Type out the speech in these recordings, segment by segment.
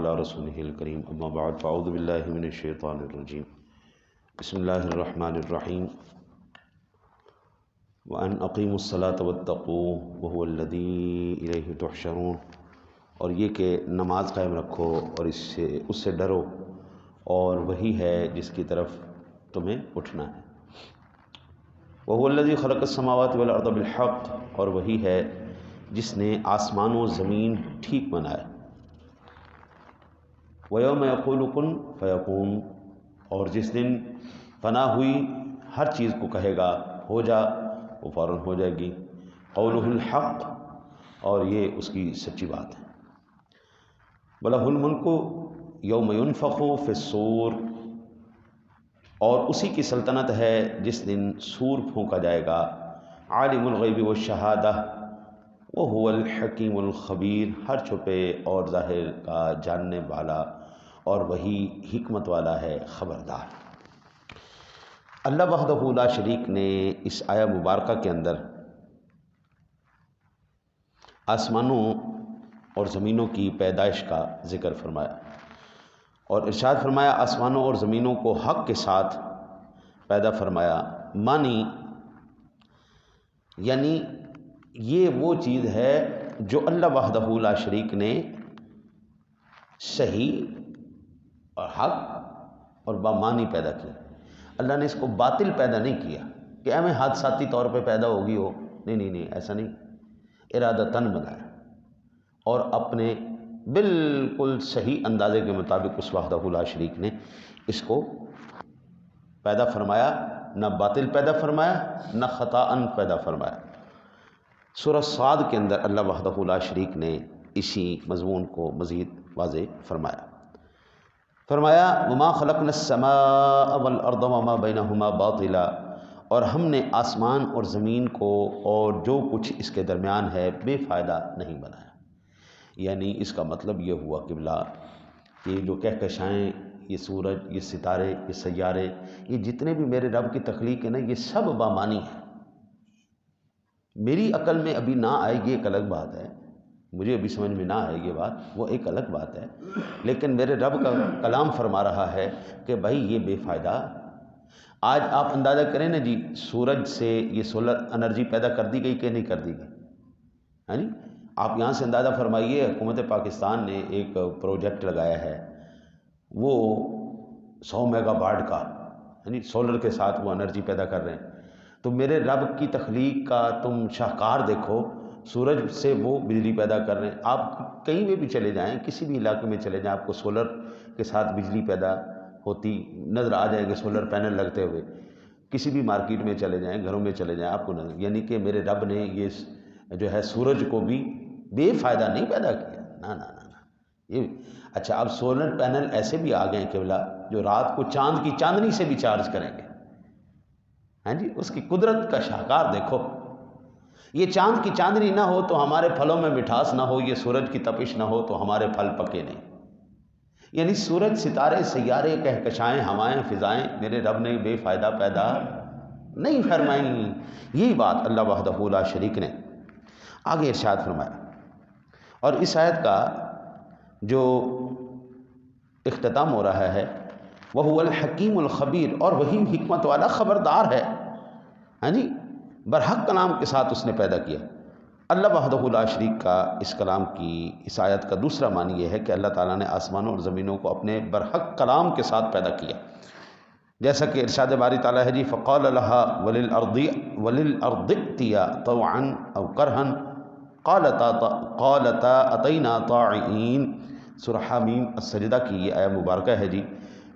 علی رسولہ الکریم اما بعد فاعوذ باللہ من الشیطان الرجیم بسم اللہ الرحمن الرحیم وَأَنْ أَقِيمُوا الصَّلَاةَ وَاتَّقُوهُ وَهُوَ الَّذِي إِلَيْهِ تُحْشَرُونَ، اور یہ کہ نماز قائم رکھو اور اس سے ڈرو، اور وہی ہے جس کی طرف تمہیں اٹھنا ہے۔ وَهُوَ الَّذِي خَلَقَ السَّمَاوَاتِ وَالْأَرْضَ بِالْحَقِّ، اور وہی ہے جس نے آسمان و زمین ٹھیک بنائے۔ وَيَوْمَ يَقُولُ كُن فَيَكُونُ، اور جس دن فنا ہوئی ہر چیز کو کہے گا ہو جا، وہ فوراً ہو جائے گی۔ قولہ الحق، اور یہ اس کی سچی بات ہے۔ وَلَهُ الْمُلْكُ يَوْمَ يُنفَخُ فِي الصُّورِ، اور اسی کی سلطنت ہے جس دن سور پھونکا جائے گا۔ عالم الغیب والشہادہ وَهُوَ الحکیم الخبیر، ہر چھپے اور ظاہر کا جاننے والا، اور وہی حکمت والا ہے، خبردار۔ اللہ وحدہ لا شریک نے اس آیہ مبارکہ کے اندر آسمانوں اور زمینوں کی پیدائش کا ذکر فرمایا، اور ارشاد فرمایا آسمانوں اور زمینوں کو حق کے ساتھ پیدا فرمایا، یعنی یہ وہ چیز ہے جو اللہ وحدہ لا شریک نے صحیح اور حق اور بامانی پیدا کی۔ اللہ نے اس کو باطل پیدا نہیں کیا کہ ہمیں حادثاتی طور پہ پیدا ہوگی ہو، نہیں، ایسا نہیں، ارادتاً بنایا، اور اپنے بالکل صحیح اندازے کے مطابق اس وحدہ لا شریک نے اس کو پیدا فرمایا، نہ باطل پیدا فرمایا، نہ خطاً پیدا فرمایا۔ سورہ صاد کے اندر اللہ وحدہ لا شریک نے اسی مضمون کو مزید واضح فرمایا۔ وَمَا خَلَقْنَا السَّمَاءَ وَالْأَرْضَ وَمَا بَيْنَهُمَا بَاطِلًا، اور ہم نے آسمان اور زمین کو اور جو کچھ اس کے درمیان ہے بے فائدہ نہیں بنایا۔ یعنی اس کا مطلب یہ ہوا قبلہ کہ جو کہکشائیں، یہ سورج، یہ ستارے، یہ سیارے، یہ جتنے بھی میرے رب کی تخلیق ہے نا، یہ سب بامانی ہے۔ میری عقل میں ابھی نہ آئے گی ایک الگ بات ہے، مجھے ابھی سمجھ میں نہ آئے یہ بات، وہ ایک الگ بات ہے، لیکن میرے رب کا کلام فرما رہا ہے کہ بھائی یہ بے فائدہ۔ آج آپ اندازہ کریں نا جی، سورج سے یہ سولر انرجی پیدا کر دی گئی کہ نہیں کر دی گئی؟ یعنی آپ یہاں سے اندازہ فرمائیے، حکومت پاکستان نے ایک پروجیکٹ لگایا ہے، وہ 100 میگا واٹ کا، یعنی سولر کے ساتھ وہ انرجی پیدا کر رہے ہیں۔ تو میرے رب کی تخلیق کا تم شاہکار دیکھو، سورج سے وہ بجلی پیدا کر رہے ہیں۔ آپ کہیں بھی چلے جائیں، کسی بھی علاقے میں چلے جائیں، آپ کو سولر کے ساتھ بجلی پیدا ہوتی نظر آ جائے گی، سولر پینل لگتے ہوئے۔ کسی بھی مارکیٹ میں چلے جائیں، گھروں میں چلے جائیں، آپ کو نظر، یعنی کہ میرے رب نے یہ جو ہے سورج کو بھی بے فائدہ نہیں پیدا کیا، نہ۔ یہ اچھا، اب سولر پینل ایسے بھی آ گئے قبلہ جو رات کو چاند کی چاندنی سے بھی چارج کریں گے۔ ہاں جی، اس کی قدرت کا شاہکار دیکھو۔ یہ چاند کی چاندنی نہ ہو تو ہمارے پھلوں میں مٹھاس نہ ہو، یہ سورج کی تپش نہ ہو تو ہمارے پھل پکے نہیں۔ یعنی سورج، ستارے، سیارے، کہکشائیں، ہوائیں، فضائیں میرے رب نے بے فائدہ پیدا نہیں فرمائیں۔ یہی بات اللہ وحدہ لا شریک نے آگے ارشاد فرمایا، اور اس آیت کا جو اختتام ہو رہا ہے، وَهُوَ الْحَكِيمُ الْخَبِيرُ، اور وہی حکمت والا خبردار ہے۔ ہاں جی، برحق کلام کے ساتھ اس نے پیدا کیا۔ اللہ وحدہ لا شریک کا اس کلام کی، اس آیت کا دوسرا معنی یہ ہے کہ اللہ تعالیٰ نے آسمانوں اور زمینوں کو اپنے برحق کلام کے ساتھ پیدا کیا، جیسا کہ ارشاد باری تعالیٰ ہے جی، فَقَالَ لَهَا وَلِلْأَرْضِ ائْتِيَا طَوْعًا أَوْ كَرْهًا قَالَتَا أَتَيْنَا طَاعِعِينَ۔ سورہ حامیم السجدہ کی یہ آیہ مبارکہ ہے جی۔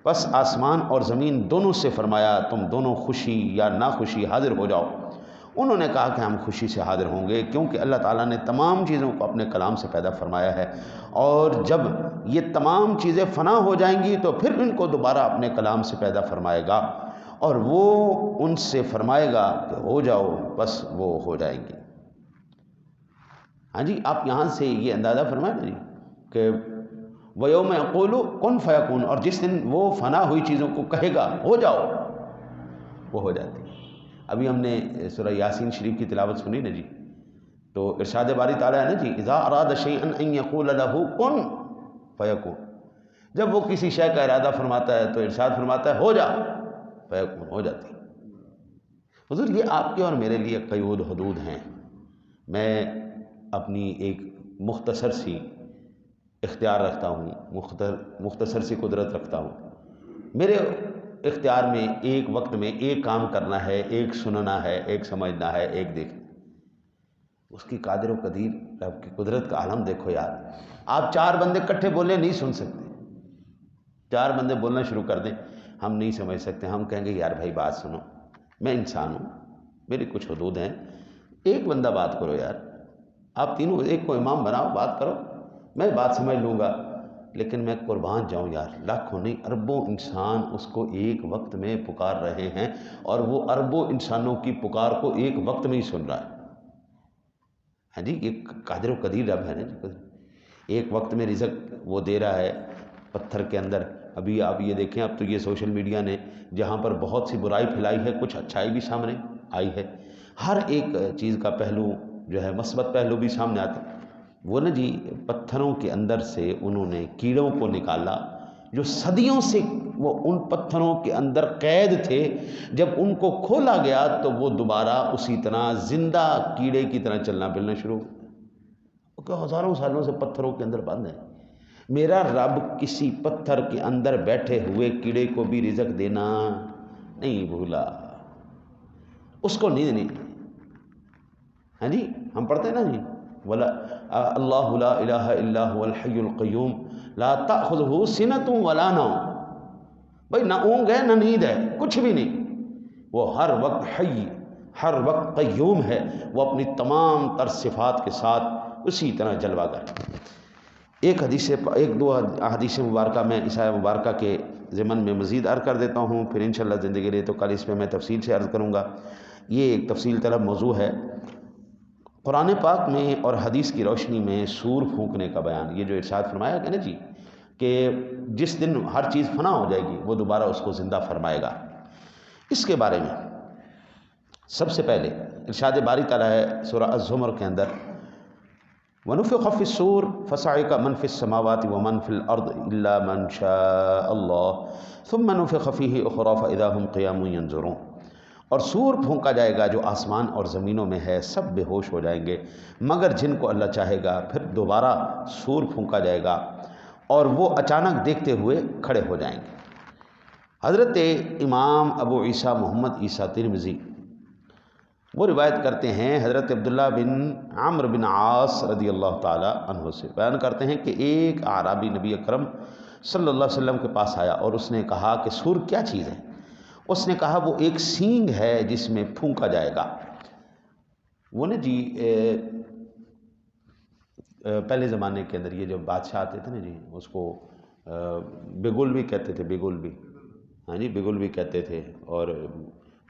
بس آسمان اور زمین دونوں سے فرمایا تم دونوں خوشی یا ناخوشی حاضر ہو جاؤ۔ انہوں نے کہا کہ ہم خوشی سے حاضر ہوں گے، کیونکہ اللہ تعالیٰ نے تمام چیزوں کو اپنے کلام سے پیدا فرمایا ہے، اور جب یہ تمام چیزیں فنا ہو جائیں گی تو پھر ان کو دوبارہ اپنے کلام سے پیدا فرمائے گا، اور وہ ان سے فرمائے گا کہ ہو جاؤ، بس وہ ہو جائیں گی۔ ہاں جی، آپ یہاں سے یہ اندازہ فرمائیں نا جی کہ وَيَوْمَ يَقُولُ كُن فَيَكُونُ، اور جس دن وہ فنا ہوئی چیزوں کو کہے گا ہو جاؤ، وہ ہو جاتی ہے۔ ابھی ہم نے سورہ یاسین شریف کی تلاوت سنی نا جی، تو ارشاد باری تعالیٰ ہے نا جی، اِذَا أَرَادَ شَيْئًا أَن يَقُولَ لَهُ كُن فَيَكُونُ، جب وہ کسی شے کا ارادہ فرماتا ہے تو ارشاد فرماتا ہے ہو جا، فیکون، ہو جاتی۔ حضور یہ آپ کے اور میرے لیے قیود حدود ہیں۔ میں اپنی ایک مختصر سی اختیار رکھتا ہوں، مختصر سی قدرت رکھتا ہوں۔ میرے اختیار میں ایک وقت میں ایک کام کرنا ہے، ایک سننا ہے، ایک سمجھنا ہے، ایک دیکھنا۔ اس کی قادر و قدیر رب کی قدرت کا عالم دیکھو یار۔ آپ 4 بندے کٹھے بولے نہیں سن سکتے، 4 بندے بولنا شروع کر دیں، ہم نہیں سمجھ سکتے۔ ہم کہیں گے یار بھائی بات سنو، میں انسان ہوں، میری کچھ حدود ہیں، ایک بندہ بات کرو یار، آپ تینوں ایک کو امام بناؤ، بات کرو، میں بات سمجھ لوں گا۔ لیکن میں قربان جاؤں یار، لاکھوں نہیں اربوں انسان اس کو ایک وقت میں پکار رہے ہیں، اور وہ اربوں انسانوں کی پکار کو ایک وقت میں ہی سن رہا ہے۔ ہاں جی، یہ قادر و قدیر رب ہے نا جی۔ ایک وقت میں رزق وہ دے رہا ہے پتھر کے اندر۔ ابھی آپ یہ دیکھیں، اب تو یہ سوشل میڈیا نے جہاں پر بہت سی برائی پھیلائی ہے، کچھ اچھائی بھی سامنے آئی ہے۔ ہر ایک چیز کا پہلو جو ہے، مثبت پہلو بھی سامنے آتا ہے۔ وہ نا جی پتھروں کے اندر سے انہوں نے کیڑوں کو نکالا جو صدیوں سے وہ ان پتھروں کے اندر قید تھے۔ جب ان کو کھولا گیا تو وہ دوبارہ اسی طرح زندہ کیڑے کی طرح چلنا پھرنا شروع ہو گیا۔ ہزاروں سالوں سے پتھروں کے اندر بند ہے۔ میرا رب کسی پتھر کے اندر بیٹھے ہوئے کیڑے کو بھی رزق دینا نہیں بھولا، اس کو نیند نہیں۔ ہاں جی، ہم پڑھتے ہیں نا جی، اللہ لا الہ الا هو الحی القیوم لا تأخذہ سنۃ ولا نوم۔ بھائی نہ اونگ ہے نہ نیند ہے، کچھ بھی نہیں، وہ ہر وقت حی، ہر وقت قیوم ہے، وہ اپنی تمام تر صفات کے ساتھ اسی طرح جلوہ گر۔ ایک دو احادیث مبارکہ میں اس آیہ مبارکہ کے ضمن میں مزید عرض کر دیتا ہوں، پھر انشاءاللہ زندگی رہے تو کل اس پہ میں تفصیل سے عرض کروں گا۔ یہ ایک تفصیل طلب موضوع ہے۔ قرآن پاک میں اور حدیث کی روشنی میں سور پھونکنے کا بیان، یہ جو ارشاد فرمایا گیا نا جی کہ جس دن ہر چیز فنا ہو جائے گی وہ دوبارہ اس کو زندہ فرمائے گا، اس کے بارے میں سب سے پہلے ارشاد باری تعالیٰ ہے سورہ الزمر کے اندر، وَنُفِخَ فِي الصُّورِ فَصَعِقَ مَنْ فِي السَّمَاوَاتِ وَمَنْ فِي الْأَرْضِ إِلَّا مَنْ شَاءَ اللَّهُ ثُمَّ نُفِخَ فِيهِ أُخْرَىٰ فَإِذَا هُمْ قِيَامٌ يَنظُرُونَ۔ اور سور پھونکا جائے گا جو آسمان اور زمینوں میں ہے، سب بے ہوش ہو جائیں گے مگر جن کو اللہ چاہے گا، پھر دوبارہ سور پھونکا جائے گا اور وہ اچانک دیکھتے ہوئے کھڑے ہو جائیں گے۔ حضرت امام ابو عیسیٰ محمد عیسیٰ ترمذی وہ روایت کرتے ہیں حضرت عبداللہ بن عمرو بن عاص رضی اللہ تعالی عنہ سے، بیان کرتے ہیں کہ ایک اعرابی نبی اکرم صلی اللہ علیہ وسلم کے پاس آیا اور اس نے کہا کہ سور کیا چیز ہے؟ اس نے کہا وہ ایک سینگ ہے جس میں پھونکا جائے گا۔ وہ نا جی پہلے زمانے کے اندر یہ جو بادشاہ آتے تھے نا جی، اس کو بگل بھی کہتے تھے، بگل بھی، ہاں جی بگل بھی کہتے تھے، اور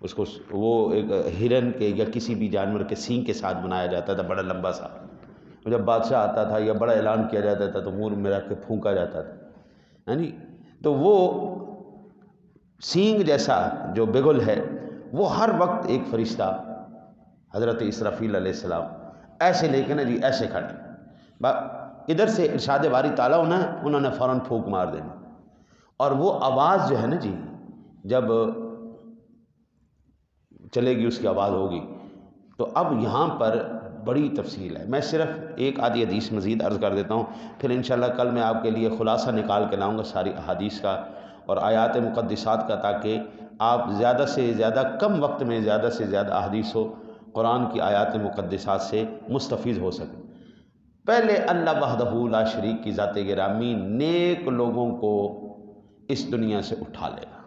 اس کو وہ ایک ہرن کے یا کسی بھی جانور کے سینگ کے ساتھ بنایا جاتا تھا، بڑا لمبا سا۔ جب بادشاہ آتا تھا یا بڑا اعلان کیا جاتا تھا تو منہ میں رکھ کے پھونکا جاتا تھا، ہاں جی۔ تو وہ سینگ جیسا جو بگل ہے وہ ہر وقت ایک فرشتہ حضرت اسرافیل علیہ السلام ایسے لے کے نا جی ایسے کھڑے، ادھر سے ارشاد باری تعالیٰ انہوں نے فوراً پھونک مار دینا، اور وہ آواز جو ہے نا جی جب چلے گی اس کی آواز ہوگی۔ تو اب یہاں پر بڑی تفصیل ہے، میں صرف ایک آدھی حدیث مزید عرض کر دیتا ہوں، پھر انشاءاللہ کل میں آپ کے لیے خلاصہ نکال کے لاؤں گا ساری احادیث کا اور آیات مقدسات کا، تاکہ آپ زیادہ سے زیادہ کم وقت میں زیادہ سے زیادہ احادیث و قرآن کی آیات مقدسات سے مستفیض ہو سکیں۔ پہلے اللہ وحدہ لا شریک کی ذات گرامی نیک لوگوں کو اس دنیا سے اٹھا لے گا۔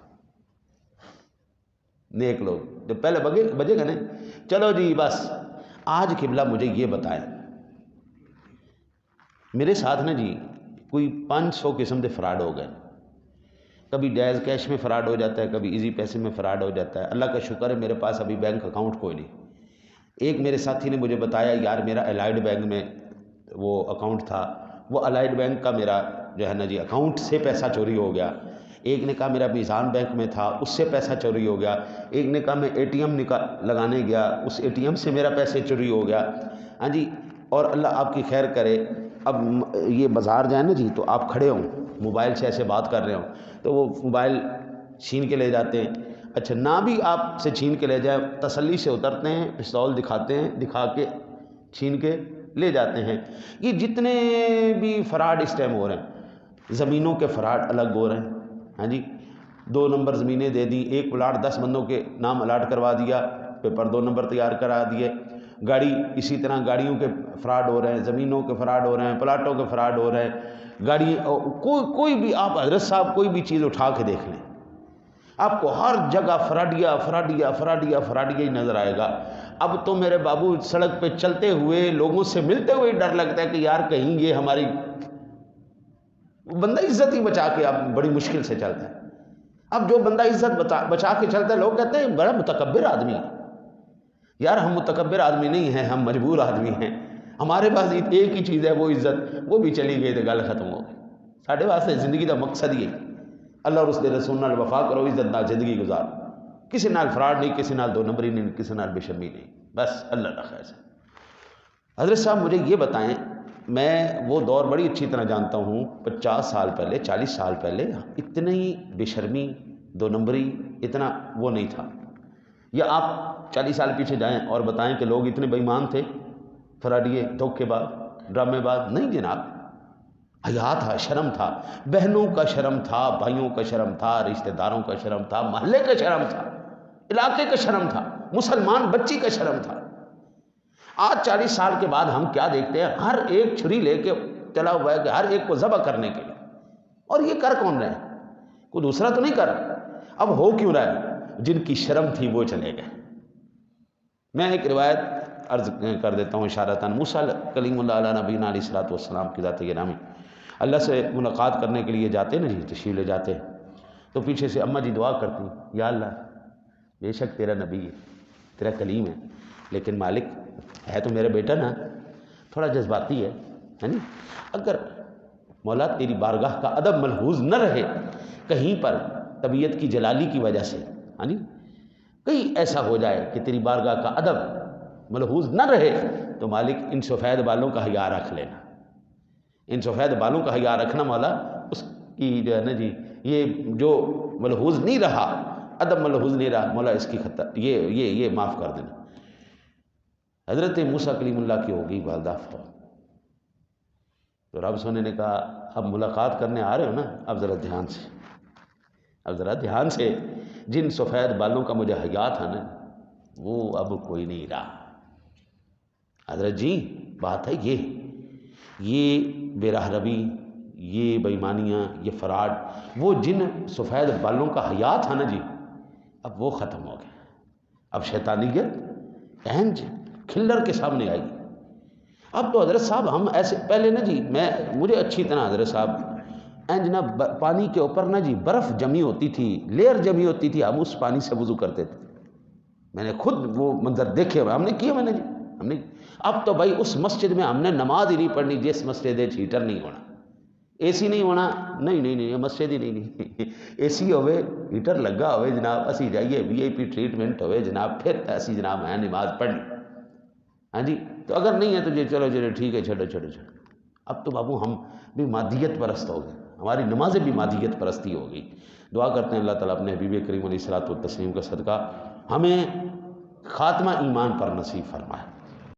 نیک لوگ جب پہلے بجے گا نا، چلو جی بس آج قبلہ مجھے یہ بتائیں، میرے ساتھ نا جی کوئی 500 قسم کے فراڈ ہو گئے، کبھی ڈیز کیش میں فراڈ ہو جاتا ہے، کبھی ایزی پیسے میں فراڈ ہو جاتا ہے۔ اللہ کا شکر ہے میرے پاس ابھی بینک اکاؤنٹ کوئی نہیں۔ ایک میرے ساتھی نے مجھے بتایا یار میرا الائیڈ بینک میں وہ اکاؤنٹ تھا، وہ الائیڈ بینک کا میرا جو ہے نا جی اکاؤنٹ سے پیسہ چوری ہو گیا۔ ایک نے کہا میرا میزان بینک میں تھا، اس سے پیسہ چوری ہو گیا۔ ایک نے کہا میں ATM لگانے گیا، اس ATM سے میرا پیسے چوری ہو گیا۔ ہاں جی، اور اللہ آپ کی خیر کرے، اب یہ بازار جائیں نا جی تو آپ کھڑے ہوں موبائل سے ایسے بات کر رہے ہوں تو وہ موبائل چھین کے لے جاتے ہیں. اچھا نہ بھی آپ سے چھین کے لے جائیں, تسلی سے اترتے ہیں, پستول دکھاتے ہیں, دکھا کے چھین کے لے جاتے ہیں. یہ جتنے بھی فراڈ اس ٹائم ہو رہے ہیں, زمینوں کے فراڈ الگ ہو رہے ہیں. ہاں جی, 2 نمبر زمینیں دے دی, ایک پلاٹ 10 بندوں کے نام الاٹ کروا دیا, پیپر 2 نمبر تیار کرا دیے. گاڑی اسی طرح گاڑیوں کے فراڈ ہو رہے ہیں, زمینوں کے فراڈ ہو رہے ہیں, پلاٹوں کے فراڈ ہو رہے ہیں. گاڑی کوئی بھی آپ حضرت صاحب کوئی بھی چیز اٹھا کے دیکھ لیں, آپ کو ہر جگہ فراڈیا فراڈیا فراڈیا فراڈیا ہی نظر آئے گا. اب تو میرے بابو سڑک پہ چلتے ہوئے لوگوں سے ملتے ہوئے ڈر لگتا ہے کہ یار کہیں یہ ہماری, بندہ عزت ہی بچا کے اب بڑی مشکل سے چلتا ہے. اب جو بندہ عزت بچا کے چلتا ہے لوگ کہتے ہیں بڑا متکبر آدمی ہے. یار ہم متکبر آدمی نہیں ہیں, ہم مجبور آدمی ہیں. ہمارے پاس ایک ہی چیز ہے وہ عزت, وہ بھی چلی گئی تو گل ختم ہو گئی. ساڈے واسطے زندگی دا مقصد ہی ہے اللہ اور اس دے رسول نال وفا کرو, عزت نال زندگی گزار, کسی نال فراڈ نہیں, کسی نال 2 نمبری نہیں, کسی نال بے شرمی نہیں, بس اللہ کا خیر سے. حضرت صاحب مجھے یہ بتائیں, میں وہ دور بڑی اچھی طرح جانتا ہوں, 50 سال پہلے 40 سال پہلے اتنی بے شرمی 2 نمبری اتنا وہ نہیں تھا. یا آپ 40 سال پیچھے جائیں اور بتائیں کہ لوگ اتنے بے ایمان تھے, فراڈیے, دھوکے باز, ڈرامے باز؟ نہیں جناب, حیا تھا, شرم تھا, بہنوں کا شرم تھا, بھائیوں کا شرم تھا, رشتہ داروں کا شرم تھا, محلے کا شرم تھا, علاقے کا شرم تھا, مسلمان بچی کا شرم تھا. آج 40 سال کے بعد ہم کیا دیکھتے ہیں, ہر ایک چھری لے کے چلا ہوا ہے کہ ہر ایک کو ذبح کرنے کے لیے. اور یہ کر کون رہے ہیں؟ کوئی دوسرا تو نہیں کر رہا. اب ہو کیوں رہا ہے؟ جن کی شرم تھی وہ چلے گئے. میں ایک روایت عرض کر دیتا ہوں اشارتاً. موسیٰ کلیم اللہ علیہ نبینا علیہ الصلوۃ والسلام کی ذات گرامی اللہ سے ملاقات کرنے کے لیے جاتے نا جی, تشریف لے جاتے, تو پیچھے سے اماں جی دعا کرتی, یا اللہ بے شک تیرا نبی ہے, تیرا کلیم ہے, لیکن مالک ہے تو میرا بیٹا نا, تھوڑا جذباتی ہے نا, اگر مولا تیری بارگاہ کا ادب ملحوظ نہ رہے کہیں پر طبیعت کی جلالی کی وجہ سے, ہاں جی, کہیں ایسا ہو جائے کہ تیری بارگاہ کا ادب ملحوظ نہ رہے, تو مالک ان سفید بالوں کا حیا رکھ لینا, ان سفید بالوں کا حیا رکھنا مولا, اس کی جو ہے نا جی یہ جو ملحوظ نہیں رہا, ادب ملحوظ نہیں رہا, مولا اس کی خطر یہ معاف کر دینا. حضرت موسیٰ کلیم اللہ کی ہوگی والدہ فوت, تو رب سونے نے کہا اب ملاقات کرنے آ رہے ہو نا, اب ذرا دھیان سے, اب ذرا دھیان سے, جن سفید بالوں کا مجھے حیا تھا نا وہ اب کوئی نہیں رہا. حضرت جی بات ہے یہ بے راہ روی, یہ بےایمانیاں, یہ فراڈ, وہ جن سفید بالوں کا حیا تھا نا جی اب وہ ختم ہو گیا. اب شیطانیت اہنج کھلر کے سامنے آئی. اب تو حضرت صاحب ہم ایسے پہلے نا جی, مجھے اچھی طرح حضرت صاحب اینج نا پانی کے اوپر نا جی برف جمی ہوتی تھی, لیئر جمی ہوتی تھی, ہم اس پانی سے وضو کرتے تھے. میں نے خود وہ منظر دیکھے ہوئے, ہم نے کیا, میں نے جی ہم نے. اب تو بھائی اس مسجد میں ہم نے نماز ہی نہیں پڑھنی جس مسجد ہیٹر نہیں ہونا, اے سی نہیں ہونا, نہیں یہ مسجد ہی نہیں, اے سی ہوئے, ہیٹر لگا ہوئے جناب, اسی جائیے وی آئی پی ٹریٹمنٹ ہوئے جناب, پھر ایسی جناب ہے نماز پڑھنی. ہاں جی, تو اگر نہیں ہے تو جی چلو ٹھیک ہے, چھوڑو. اب تو بابو ہم بھی مادیت پرست ہو گئے, ہماری نمازیں بھی مادیت پرستی ہو گئی. دعا کرتے ہیں اللہ تعالیٰ اپنے حبیب کریم علیہ الصلوۃ والتسلیم کا صدقہ ہمیں خاتمہ ایمان پر نصیب فرمائے.